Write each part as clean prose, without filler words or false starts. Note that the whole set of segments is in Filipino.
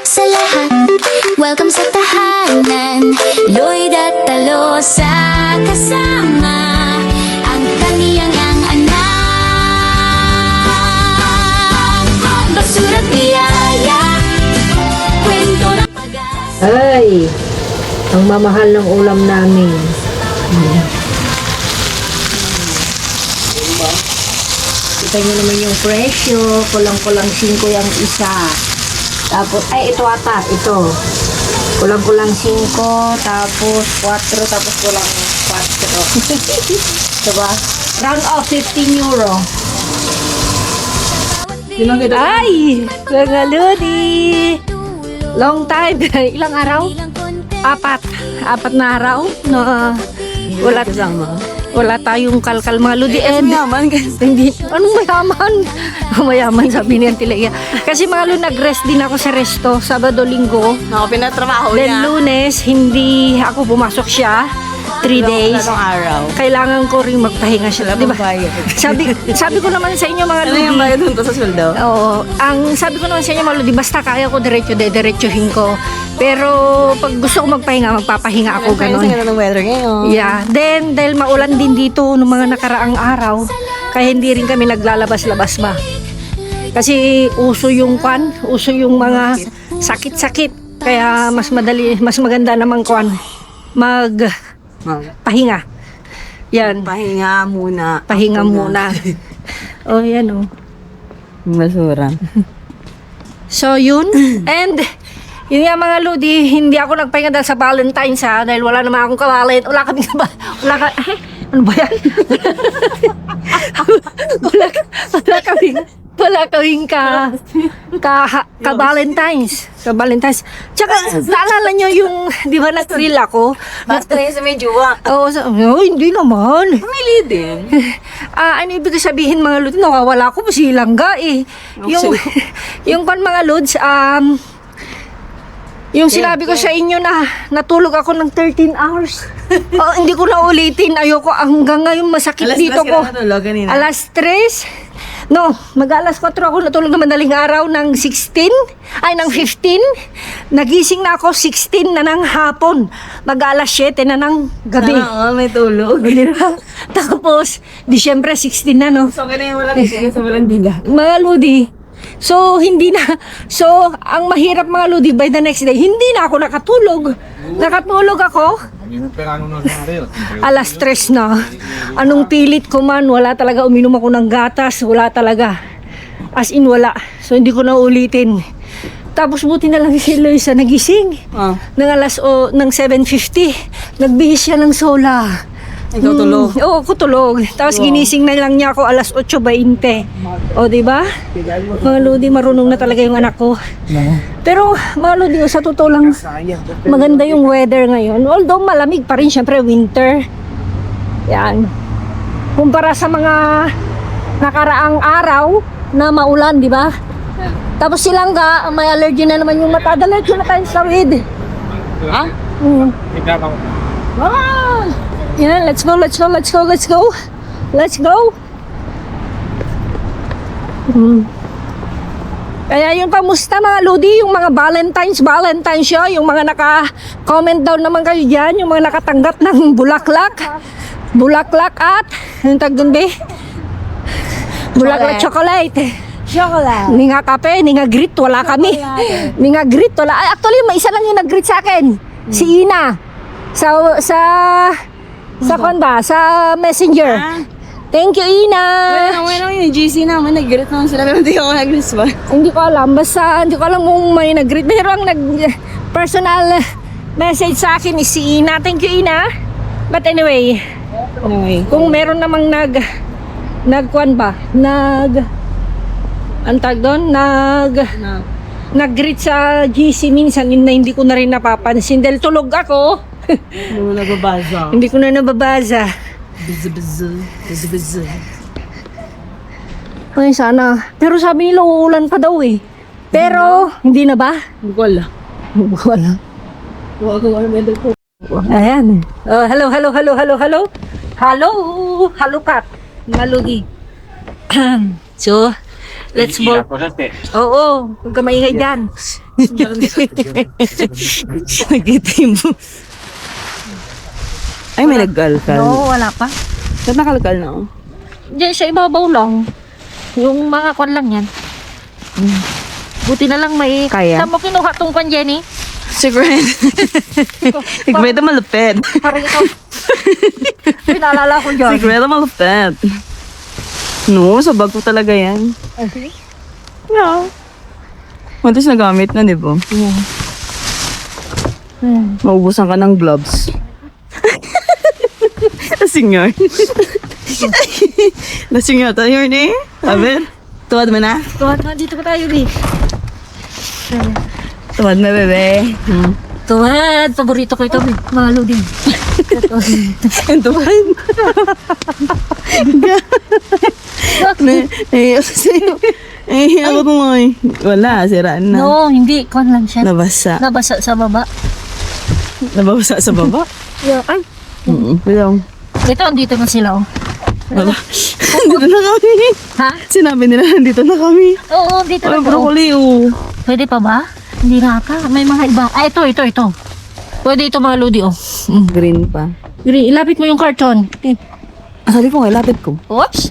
sa lahat. Welcome sa tahanan, Lloyd at Talosa kasama ang taniyang anak. Basura't biyaya, kwento ng pag-asa. Ay, ang mamahal ng ulam namin. Kita nyo naman yung presyo. Kulang-kulang 5 yung isa. Tapos, ay, ito ata. Ito. Kulang-kulang 5. Tapos, 4. Tapos, kulang 4. Diba? Round off, 15 euro. Ay! Mga Lodi! Long time. Ilang araw? 4 na araw na wala tayong kalkal mga Lodi. Mayaman guys. Hindi, anong mayaman? Mayaman sabi ni Auntie Leia. Kasi mga Lodi, nag-rest din ako sa resto, Sabado, Linggo. Ako pinatrabaho Then niya. Lunes, hindi ako pumasok siya. 3 days. Tatlong araw. Kailangan ko rin magpahinga siya. Di ba? Sabi ko naman sa inyo mga Ano Lodi. yung bayad dun to sa sweldo? Oo. Ang sabi ko naman sa inyo mga Lodi, basta kaya ko diretsuhin ko. Pero pag gusto ko magpahinga, magpapahinga ako Kasi ganon. ganda ng weather ngayon. Yeah. Then, dahil maulan din dito noong mga nakaraang araw, kaya hindi rin kami naglalabas-labas ba. Kasi uso yung mga sakit-sakit. Kaya mas maganda naman pahinga. Yan. Pahinga muna. Pahinga muna. Oh, yan oh. Basura. So, yun. And, yun nga mga Lodi, hindi ako nagpahinga dahil sa Valentine's dahil wala naman akong kawalit. Wala ano ba yan? wala kaming ka-Valentine's. Tsaka, naalala nyo yung, di ba na-thrill ako? Basta rin sa may juwa. Oo, hindi naman. Pamili din. Ano ibig sabihin mga Lods? Nawawala ko pa silangga eh. Yung mga Lods, yung sinabi ko sa inyo na natulog ako ng 13 hours. Hindi ko na ulitin. Ayoko hanggang ngayon masakit dito ko. Alas 3? No, mag-alas 4 ako natulog na madaling araw ng 15. Nagising na ako 16 na ng hapon. Mag-alas 7 na ng gabi. May tulog. Tapos, Disyembre 16 na, no? So, ganyan walang isip sa walang dila. Mga Lodi. So, ang mahirap mga Lodi, by the next day, hindi na ako nakatulog. Nakatulog ako. Alas 3 na. Anong pilit ko man, wala talaga. Uminom ako ng gatas, wala talaga. As in, wala. So, hindi ko na ulitin. Tapos, buti na lang si Loisa nagising. Ng 7:50. Nagbihis siya ng sola. Ikaw tulog? Oo, ako tulog. Tapos ginising na lang niya ako alas 8:20. O, diba? Mga Lodi, marunong na talaga yung anak ko. Pero, mga Lodi, sa totoo lang, maganda yung weather ngayon. Although malamig pa rin, syempre winter. Yan. Kumpara sa mga nakaraang araw na maulan, di ba? Tapos silangga, may allergy na naman yung mata. Allergy na tayo sa weed. Ha? Yan, let's go. Kaya yung kamusta mga Lodi, yung mga Valentine's show, yung mga naka-comment down naman kayo dyan, yung mga nakatanggap ng bulaklak at, yung tagdun be? Bulaklak chocolate. Ni nga kape, ni nga grit, wala kami. Ni nga grit, wala. Ay, actually, may isa lang yung nag-grit sa akin. Si Ina. Sa Messenger. Thank you, Ina. Wala yung GC naman, nag-greet naman sila, pero hindi ako nag-respond. Hindi ko alam, basta hindi ko alam kung may nag-greet. Pero ang personal message sa akin is si Ina. Thank you, Ina. But anyway, kung meron namang nag-greet sa GC minsan, yun na hindi ko na rin napapansin. Dahil tulog ako. Hindi ko na nababasa. Ay, sana. Pero sabi nila uulan pa daw eh. Pero, hindi na ba? Hindi ko alam. Ayan. Oh, hello. Hello, Kat. Malugi. So, let's move. Oo, huwag ka maingay dyan. Nag-itim. Ay, may nagkalkal. No, wala pa. Ba't nakalkal na oh? Diyan sa ibabaw lang. Yung mga kwan lang yan. Buti na lang may... Kaya? Saan mo kinuha tong kwan, Jenny? Secret. Secret malupit. Parang ikaw. Pinaalala ko dyan. Secret malupit. No, sa bag ko talaga yan. Yeah. Matis nagamit na, di ba? Maubusan ka ng gloves. Lasing yun. Lasing yun. Ito yun eh. Abel, tuwad mo na? Tuwad na, dito ka tayo, Lee. Tuwad na, bebe. Tuwad, paborito ko ito, malo din. Tuwad. Ako to mo eh. Wala, siraan na. No, hindi, kwan lang siya. Nabasa. Nabasa sa baba. Nabasa sa baba? Yeah, ay, Bilang. ito, andito na sila, oh. Wala. Nandito na kami. Ha? Sinabi nila, nandito na kami. Oo, dito Ay, na po. broccoli oh. Pwede pa ba? Hindi na ata. May mga iba. Ah, ito. Pwede ito mga lodi, oh. Green pa. Yuri, ilapit mo yung karton. Sabi ko nga, lapit ko. Oops.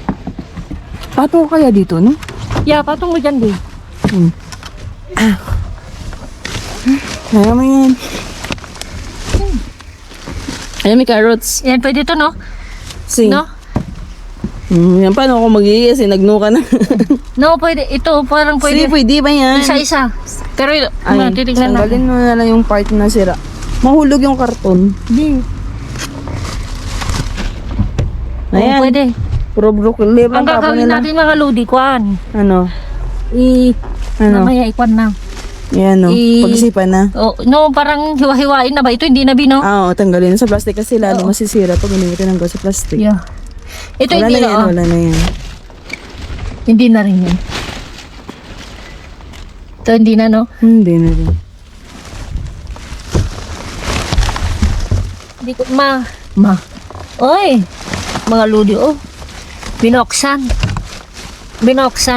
Pato kaya dito, no? Yeah, patong mo dyan, di. Kaya mo yan. Ayan, may carrots. Yan, pwede ito, no? Sing. No? Yan, paano ako mag-iis? Nagno ka na. No, pwede. Ito, parang Pwede. pwede. Pwede ba yan? Isa-isa. Pero, Ay, titignan natin. tanggalin mo na lang yung part na sira. Mahulog yung karton. Di. Oo, Ayan. pwede. Puro broccoli. Ang gagawin natin mga lodi, kwan. Ano? Ano? Mamaya, ikwan na. Yan, no? I- Pag-isipan na. Oh, no, parang hiwa-hiwain na ba? Ito, hindi na, Bino? Ah, tanggalin sa plastic kasi lalo Oo. masisira pag hindi mo tinanggal sa plastic. Yeah. Ito, Wala hindi na na, yan, oh. wala na yan. Hindi na rin yan. Ito, hindi na, no? Hindi na rin. Hindi ko, Oy! Mga lodi, oh. Binoksan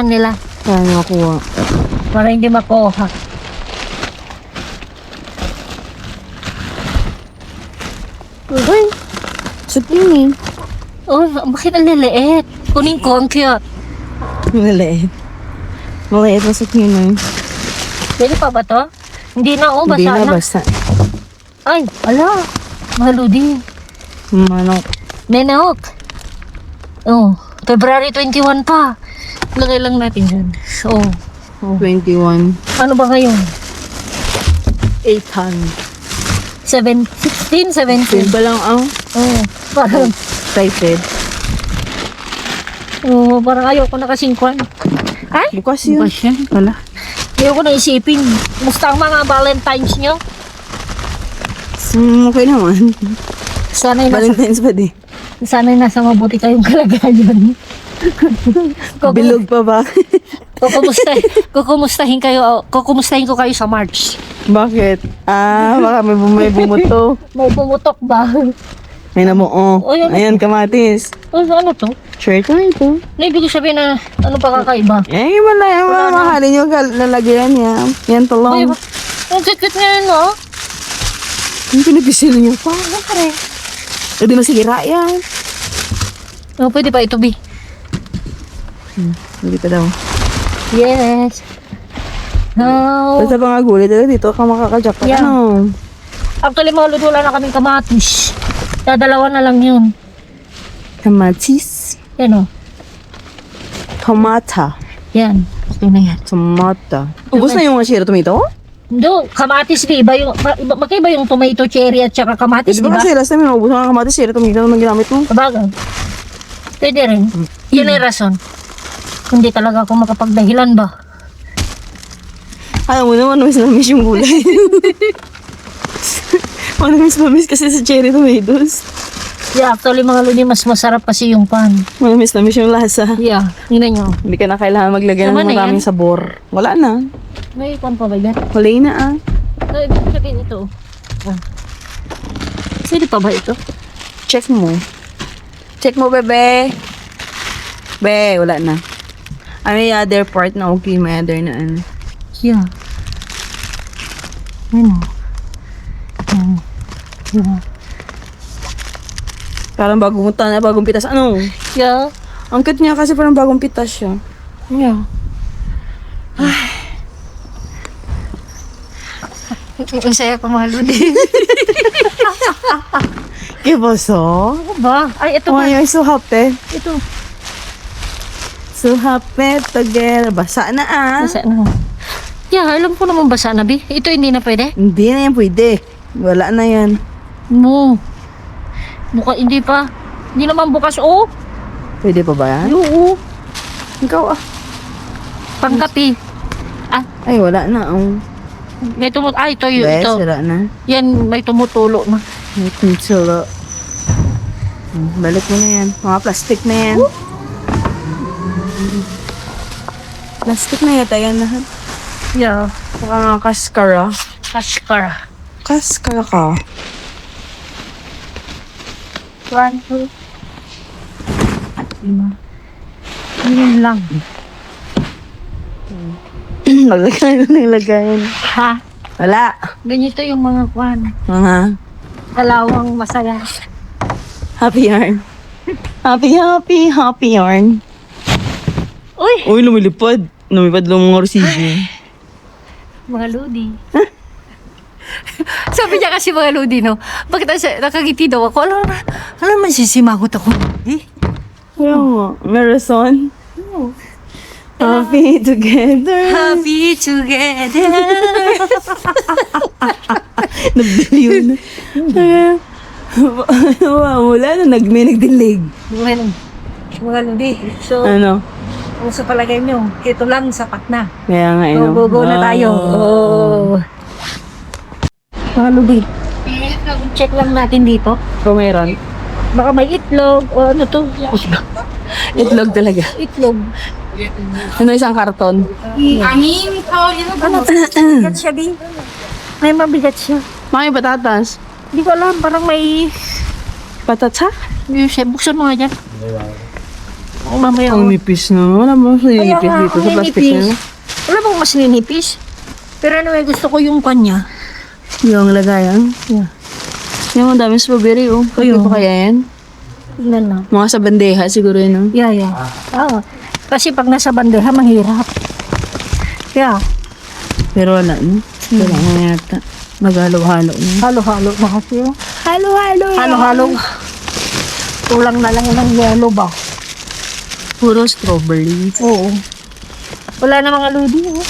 nila Kaya nakuha. para hindi makuha. Uy! Sabihin Oh, bakit ang liliit? Kunin ko, ang cute. Maliit. Maliit na sabihin Pwede pa ba to? Hindi na, oh, Hindi basa na na. basta. Ay, ala. Mga lodi. Manok. Nenok. Oh, February 21 pa. Lagay lang natin dyan. So, 21. ano ba ngayon? 800. 16, 17. Pa lang ang Oh, parang, excited. parang ayaw ko na kasing kwan. Ay, Bukas yun. bukas yan. Wala. Ayaw ko na isipin. Musta ang mga Valentines nyo? Okay naman. Sana'y nasa, Valentine's pa di. sana'y nasa mabuti kayong kalagayan. Bilog pa ba? Kukumustahin ko kayo sa March. Bakit? Baka may bumuto. May pumutok ba? May namuo. Oh, yan. Ayan, kamatis. Oh, ano to? Shirt na ito. Ibig sabihin na ano pa kakaiba? Eh, wala yan. Wala na. Mahalin yung lalagyan niya. Yan, Ay, talong. ang kit-kit nga yun, no? Yung pinapisil niyo pa. Ano pa rin? Hindi masira yan. Oh, pwede pa ito, B. Hindi pa daw. Yes. No. Basta pa nga gulay dito ka makakajack. Yeah. Ano? Actually, mga luto na kaming kamatis. Dadalawa na lang yun. Kamatis. Yan, oh. Tomata. Yan. Ito na yan. Tomata. Ubus na yung shiro tomato? Do, kamatis, di iba yung, magkaiba yung tomato, cherry, at saka kamatis, Di di ba ba? kasi last time ubus na ng kamatis, shiro tomato naman ginamit mo? Sabagay. Pwede rin. Yun ay rason. Hindi talaga ako makapagdahilan ba? Alam mo naman, miss na miss yung gulay. Miss na miss kasi sa cherry tomatoes. Yeah, actually mga lodi, mas masarap kasi yung pan. Miss na miss yung lasa. Yeah, tingnan nyo. Hindi ka na kailangan maglagay ng Tama na maraming yan. sabor. Wala na. May pan pa ba yan? Wala na No, ibig sabihin ito. Ah. Pwede pa ba ito? Check mo. Check mo, bebe. Be, wala na. May other part na okay, may other na ano. Yeah. Yun o. Yan. Yan. Parang bagong pitas. Ano? Yeah. Ang cute niya kasi parang bagong pitas siya. Yeah. Ang saya ko mga lodi. Kiboso? Ano ba? Ay, ito Oh, ba? you're so happy. Ito. So happy together. Basa na Basa na. Yeah, alam ko naman basa na, Bi. Ito hindi na pwede? Hindi na yan pwede. Wala na yan. No. Hindi pa. Hindi naman bukas, oh. Pwede pa ba yan? Oo. Ikaw ah. Pangkapi. Ay, wala na. May ito yun. Bes, Ito. wala na. Yan, may tumutulo na. May pinsala. Balik mo na yan. Mga plastic na yan. Plastic na yata yan lahat. Yeah. Mga kaskara. Kaskara. Kaskara ka. 1, 2, 5. Yun lang. Naglagay na naglagay. Ha? Wala. Ganito yung mga kwan. Mga Kalawang masaya. happy yarn. Happy yarn. Uy! Uy, lumilipad. Lumipad lang mga resibo. Mga lodi. Sabi niya kasi mga lodi, no? Bakit nakagiti daw ako? Alam naman sisimagot ako. Eh? Kaya nga. Marathon. Happy together. Happy together. Nag-billion. Wala na. May nagdilig. Mga lodi. So, Ano? kung sa palagay nyo, ito lang sapat na. Kaya nga, So, go na tayo. Oh. Mga lodi. Check lang natin dito. Kung meron. Baka may itlog o ano to. Itlog talaga. Itlog. Ano isang karton? Ano? Bigat siya, Bi. May mabigat siya. Mga patatas. Hindi ko alam, parang may... Patatsa? Yung siya, buksan mo nga dyan. O mamaya. Ang nipis na. Wala mo sa Kaya nipis nga, dito sa ang plastic nipis. na. Wala bang mas ninipis? Pero anyway, gusto ko yung kanya. Yung lagayan. Yeah. Yung ang daming strawberry, oh. Kaya pa kaya yan? Tingnan lang. Mga sa bandeja siguro yun, oh. Yeah. Oo. Kasi pag nasa bandeja, mahirap. Yeah. Pero wala, no? Wala na yata. Maghalo-halo na. Halo-halo na kasi. Oh. Halo-halo Halo-halo. Kulang na lang ng yellow ba? Puro strawberry. Oo. Wala na mga lodi. Oh.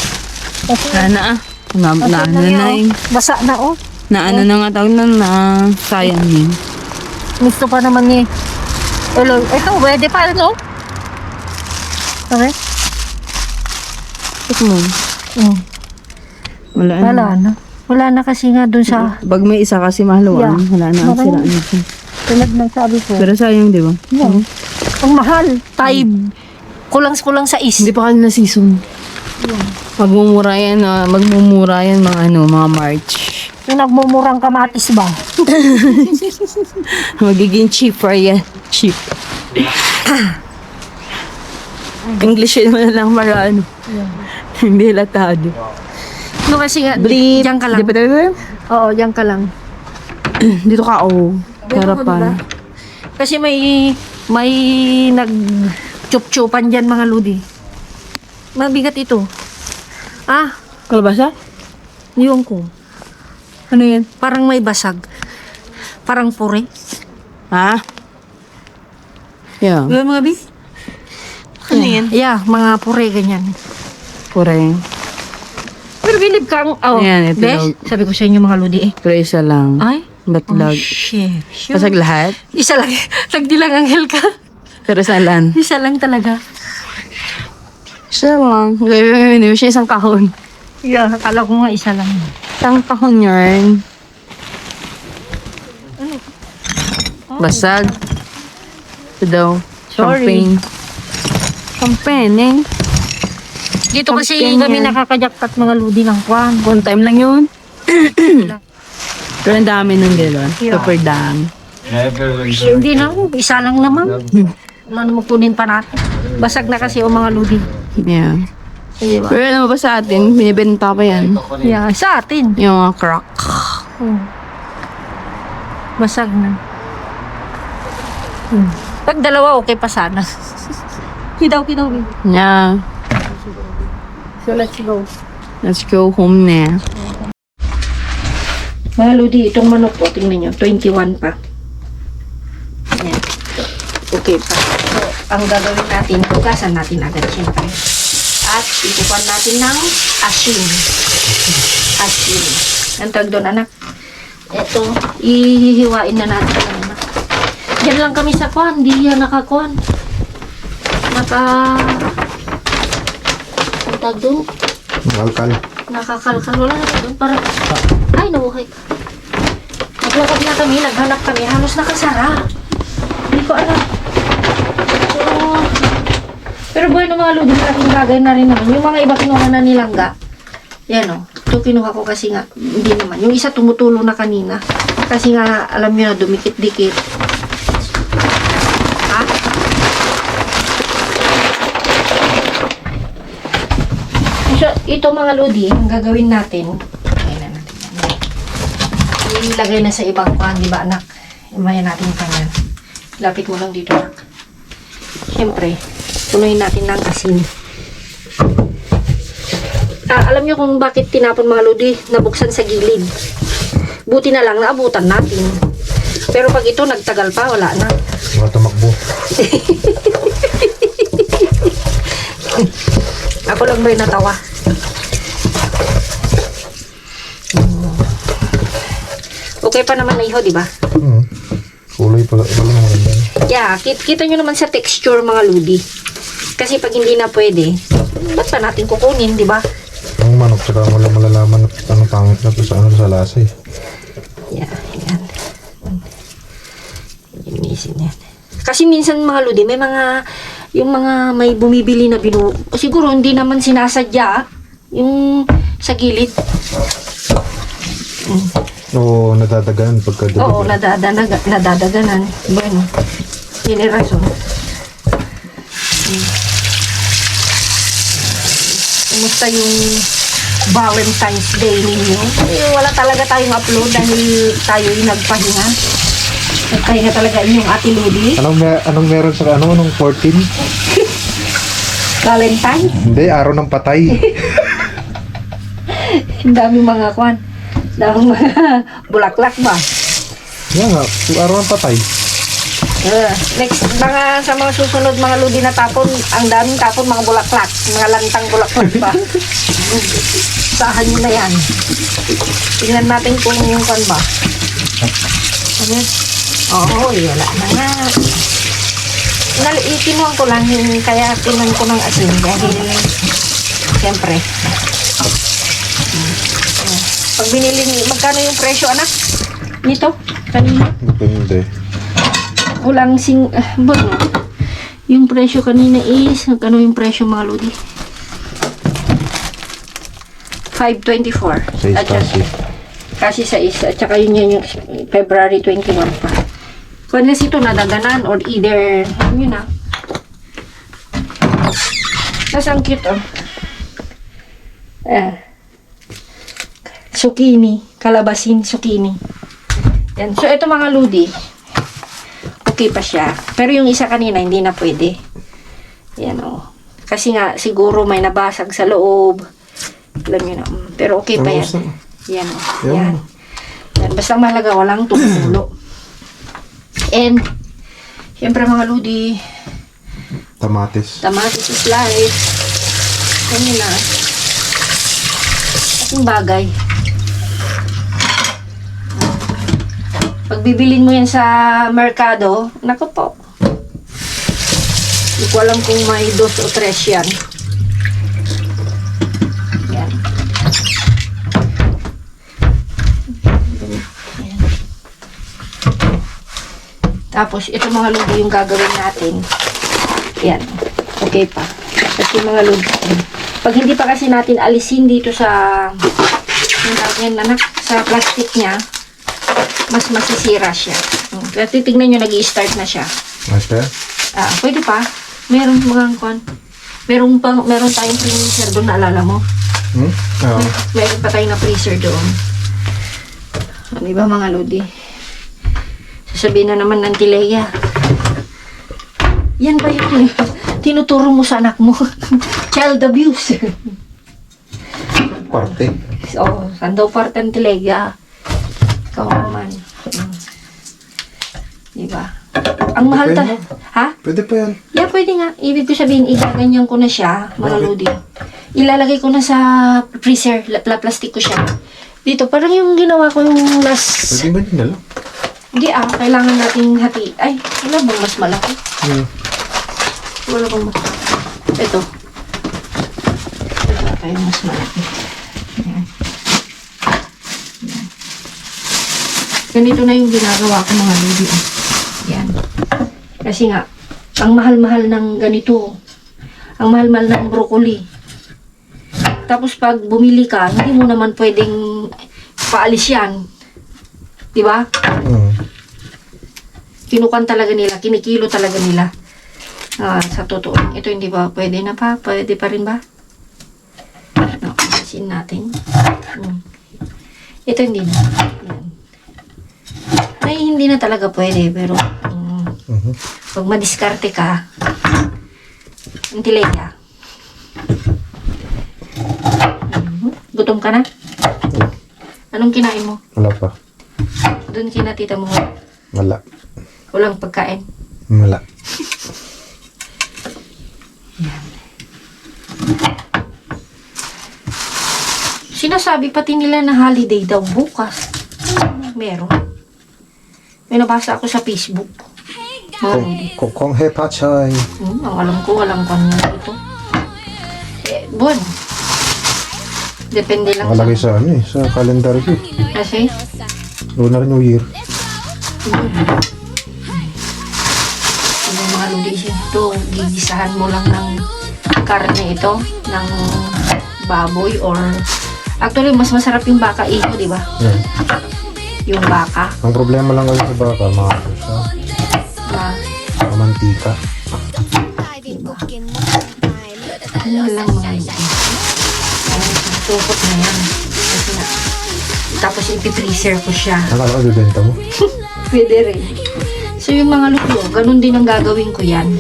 Kasi, Sana ah. Naano na oh. eh. Basa na oh. Naano na nga tawag na sayang yun. Gusto pa naman ni Eloy. Ito, pwede pa, no? Okay? Ito mo. Mm. Wala na. Wala na. Wala na kasi nga dun sa Pag may isa kasi mahaluan, Yeah. wala na ang Marami. siraan nito. tulad ng sabi ko. Pero sayang, di ba? Yeah. Ang mahal. Tayo. Kulang sa is. Hindi pa kanina season. Magmumura yan mga mga March. Yung nagmumurang kamatis ba? Magiging cheaper yan. Cheap. English yun na lang para ano. Hindi latado. No kasi nga, Bleep. diyan ka lang. Di ba tayo? Oo, diyan ka lang. Dito ka, oh. Harapan. Kasi may nag-chup-chupan dyan mga ludi. Mabigat ito. Ah, Kalabasa? yung ko. Ano yan? Parang may basag. Parang pure. Ha? Yeah. Yung mga bi? Ano yan? Yeah, mga pure ganyan. Pureng. Pero bilib ka ang... Oh, Ayan, ito bes, daw. sabi ko sa inyo mga ludi eh. Pero isa lang. Ay? Batlag. Shit. Pasag lahat? Isa lang. Nagdilang anghel ka. Pero salan? Isa lang talaga. Isa lang. Hindi siya isang kahon. Yeah, akala ko nga isa lang. Isang kahon yarn. Basag. Ito daw. Sorry. Champagne eh. Dito kasi Champagne kami yan. nakakajaktat mga ludi ng kwan. One time lang yun. Pero ang dami ng gano'n. Yeah. Super dami. Hindi na, isa lang naman. Ano mo kunin pa natin? Basag na kasi o mga ludi. Yeah. Diba? Pero ano ba sa atin, binibenta pa yan. Yeah, sa atin. Yung mga crack. Oh. Basag na. Pag dalawa, okay pa sana. Kidaw. Yeah. So, let's go. Let's go home na. Mga Lodi, itong manok po, tingnan nyo, 21 pa. Ayan. Okay pa. So, ang gagawin natin, hugasan natin agad syempre. At itupan natin ng asin. Asin. Ang tawag doon, anak. Ito, ihihiwain na natin. Anak. Diyan lang kami sa kwan, hindi yan nakakuan. Ang tawag doon? Alkal. Nakakalkal. Wala na doon. Para, ay, nabuhay. Naglakad na kami, naghanap kami. Halos nakasara. Hindi ko alam. So, pero boy, ng mga Lodi, malaking bagay na rin naman. Yung mga iba kinuha na nilangga. Yan o. Ito kinuha ko kasi nga, hindi naman. Yung isa tumutulo na kanina. Kasi nga, alam nyo na, dumikit-dikit. Ha? So, ito mga Lodi, ang gagawin natin, ayan na natin. Ilagay na sa ibang kuhan, di ba anak? Imayan natin yung kanyan. Lapit mo lang dito, anak. Siyempre, punuin natin ng asin. Alam nyo kung bakit tinapon mga Lodi, nabuksan sa gilid. Buti na lang, naabutan natin. Pero pag ito nagtagal pa, wala na. Mga tumakbo. Ako lang ba'y natawa? Okay pa naman na iho, di ba? Kulay pala maganda. Yeah, kita nyo naman sa texture mga Lodi. Kasi pag hindi na pwede, ba't pa natin kukunin, di ba? Ang manok, saka wala malalaman na anong pangit na to sa ano sa lasa eh. Yeah, yan. Linisin yan. Kasi minsan mga Lodi, may mga, yung mga may bumibili na siguro hindi naman sinasadya, yung sa gilid. Oo, nadadaganan pagka diba? Oo, nadadaganan. Bueno, yun yung rason. Kumusta yung Valentine's Day ninyo? Wala talaga tayong upload dahil tayo yung nagpahinga. Nagpahinga talaga inyong Ate Lodi. Anong meron sa anong 14? Valentine? Hindi, araw ng patay. Ang dami mga kwan. Dami mga bulaklak ba? Yan nga, araw ng patay. Next, sa mga susunod mga Lodi na tapon, ang daming tapon mga bulaklak. Mga lantang bulaklak pa. Sahan nyo na yan. Tingnan natin kung yung kwan ba. Ano? Oo, wala na nga. Ikinuhan ko lang yun, kaya kinuhan ko ng asin dahil siyempre pag binili, magkano yung presyo anak? Nito? Kanina? Depende. Walang bono. Yung presyo kanina is, magkano yung presyo mga Lodi? 524. Sa kasi. Kasi sa isa, at saka yun yung February 21 pa. Kung ito nadaganan or either, yun na. Tapos ang cute oh. Zucchini, kalabasin, zucchini. Yan. So ito mga Lodi, okay pa siya. Pero yung isa kanina, hindi na pwede. Yan oh. Kasi nga, siguro may nabasag sa loob. Alam nyo na. Pero okay pa yan. Yan oh. Yan. Yan. Basta mahalaga, walang tumulo. And, syempre mga Lodi, Tamatis. tamatis is life. Ano na. Ating bagay. Pag bibilin mo yan sa merkado, naku po. Hindi ko alam kung may 2 o 3 yan. Yan. Tapos, ito mga Lodi yung gagawin natin. Yan. Okay pa. Kasi mga Lodi, pag hindi pa kasi natin alisin dito sa sa plastic niya, mas masisira siya. Kaya titignan nyo, nag-i-start na siya. Okay. Pwede pa. Meron mga kwan. Meron tayong freezer doon, naalala mo? Oo. Meron pa tayong na freezer doon. Ano ba mga lodi? Sasabihin na naman ng Tileya. Yan ba yung tinuturo mo sa anak mo? Child abuse. Parte. So, saan daw parte ng Tileya? Ikaw naman. Diba? Ang mahal Pwede Ha? Pwede pa yan. Yeah, pwede nga. Ibig ko sabihin, igaganyan ko na siya, mga Bakit? lodi. Ilalagay ko na sa freezer, plastic ko siya. Dito, parang yung ginawa ko yung last... Pwede ganyan na lang. Hindi kailangan nating hati. Ay, wala bang mas malaki? Wala bang mas... Ito. Wala tayong mas malaki. Ayan. Ayan. Ganito na yung ginagawa ko, mga lodi. Yan. Kasi nga, ang mahal-mahal ng ganito. Ang mahal-mahal ng broccoli. Tapos pag bumili ka, hindi mo naman pwedeng paalis yan. Diba? Kinukan talaga nila, kinikilo talaga nila. Sa totoo. Ito hindi ba pwede na pa? Pwede pa rin ba? No, asin natin. Ito hindi na. Yan. Ay, hindi na talaga pwede, pero pag madiskarte ka, ang Tileya. Gutom ka na? Anong kinain mo? Wala pa. Doon kina tita mo. Wala. Walang pagkain. Wala. Sinasabi pati nila na holiday daw bukas. Meron. May nabasa ako sa Facebook. Kung hepa chay. Ang alam ko, walang kanya ito. Buwan. Depende lang Nakalagay sa ano sa calendar ko. Kasi, Lunar New Year. yung mga lodi ito, gigisahan mo lang ng karne ito, ng baboy or... Actually, mas masarap yung baka iho, di ba? Yan. Yung baka. Ang problema lang kasi sa baka, mga sa mantika. Ano lang mga lodi. Tupot na yan. Kasi na. Tapos ipi-freezer ko siya. Nakala ko bibenta mo. Pwede rin. So yung mga luto, ganun din ang gagawin ko yan.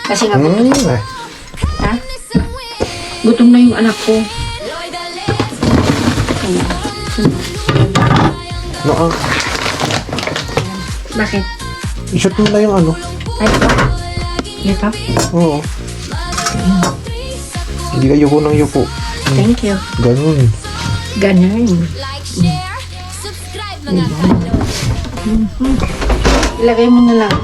Kasi nga, ha? Gutom na yung anak ko. Ayan. No, Bakit? i-shoot mo na yung ano. Ay, ito? Ito? Oo. Hindi ka yuko ng yuko. Thank you. Ganun. Ganun. Ilagay mo na lang.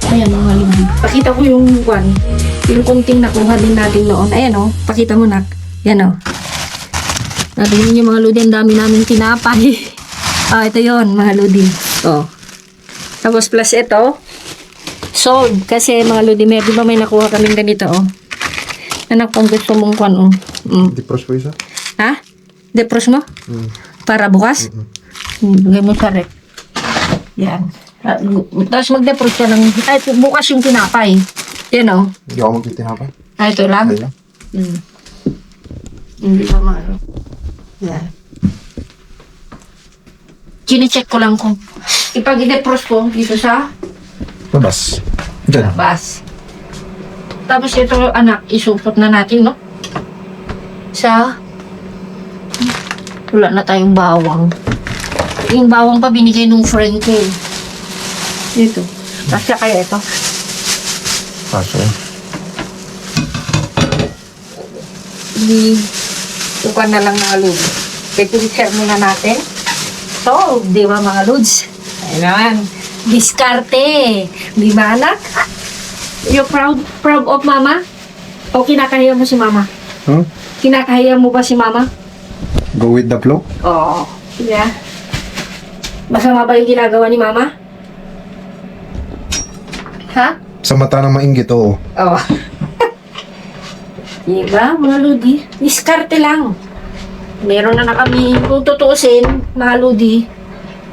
Ayan mga lodi. Pakita ko yung yung kunting nakuha din natin noon. Ayan o. Pakita mo nak. Yan o. Natin yung mga lodi. Ang dami namin tinapay. Ito yon mga lodi. Tapos plus ito. Sold. Kasi mga lodi, di ba may nakuha kaming ganito Anak, kung gusto mong Dipros po isa? Ha? Depros mo? Para bukas? Bigay mo sa rep. Yan. Tapos mag-depros ka ng... Ay, bukas yung tinapay. Yan o. Hindi ako magtitinapay. Ito lang. Ayun. Hindi ba maano? Yan. Kine-check ko lang kung ipag i-depros ko dito sa Labas. Diyan. labas. Tapos ito, anak, isupot na natin, no? Sa... Wala na tayong bawang. Yung bawang pa binigay nung friend ko. Dito. Kasi kaya ito. Kaso. Tukan na lang mga lods. Pipiliser muna natin. So, di ba mga lods? Ayan. Diskarte. Di ba anak? You proud of mama? O kinakahiya mo si mama? Kinakahiya mo ba si mama? Go with the flow? Oo. Yeah. Masama ba yung ginagawa ni mama? Ha? Sa mata ng mainggit, oo. Oo. Diba, mga lodi? Diskarte lang. meron na kami, kung tutuusin, mga Lodi,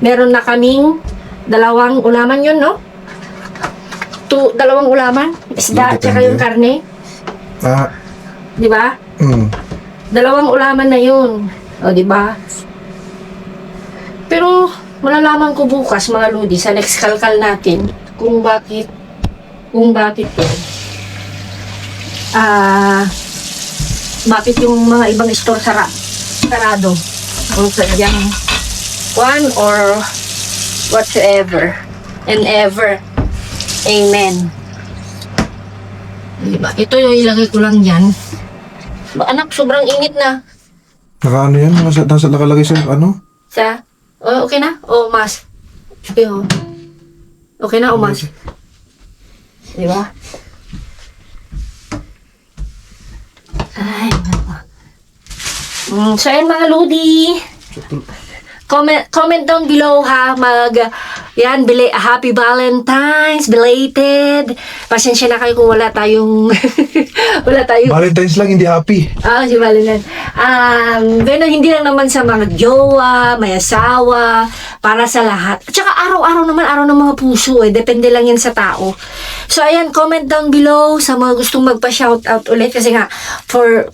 meron na kaming 2 ulaman yun, no? 2 ulaman, isda, Depende. tsaka yung karne, Ah, di ba? 2 ulaman na yun, o di ba? Pero, malalaman ko bukas, mga Lodi, sa next kalkal natin, kung bakit yun. Bakit yung mga ibang store sarado? Kung sadyang one or whatsoever and ever. Amen. Diba? Ito yung ilagay ko lang yan. Anak, sobrang init na. naka ano yan? Nasa nakalagay sa ano? Okay na? O mas? Okay, oh. Okay na o mas? Diba? Ay, nako. So, ayan mga Lodi. Comment down below ha. Happy Valentine's, belated. Pasensya na kayo kung wala tayong Valentine's lang, hindi happy. si Valentine's. Pero hindi lang naman sa mga jowa, may asawa, para sa lahat. At saka araw-araw naman, araw ng mga puso Depende lang yan sa tao. So, ayan, comment down below sa mga gustong magpa-shoutout ulit. Kasi nga, for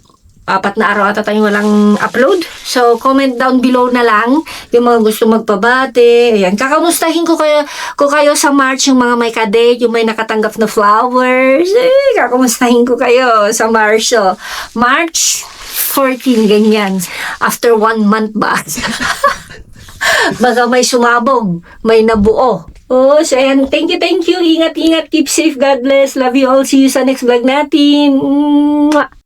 4 na araw ata tayong walang upload. So, comment down below na lang yung mga gusto magpabate. Ayan, kakamustahin ko kayo sa March, yung mga may kadate, yung may nakatanggap na flowers. Kakamustahin ko kayo sa March. So, March 14, ganyan. After 1 month ba? Baka may sumabog, may nabuo. Oh, so ayan, thank you. Ingat, keep safe, God bless. Love you all. See you sa next vlog natin. Mwah!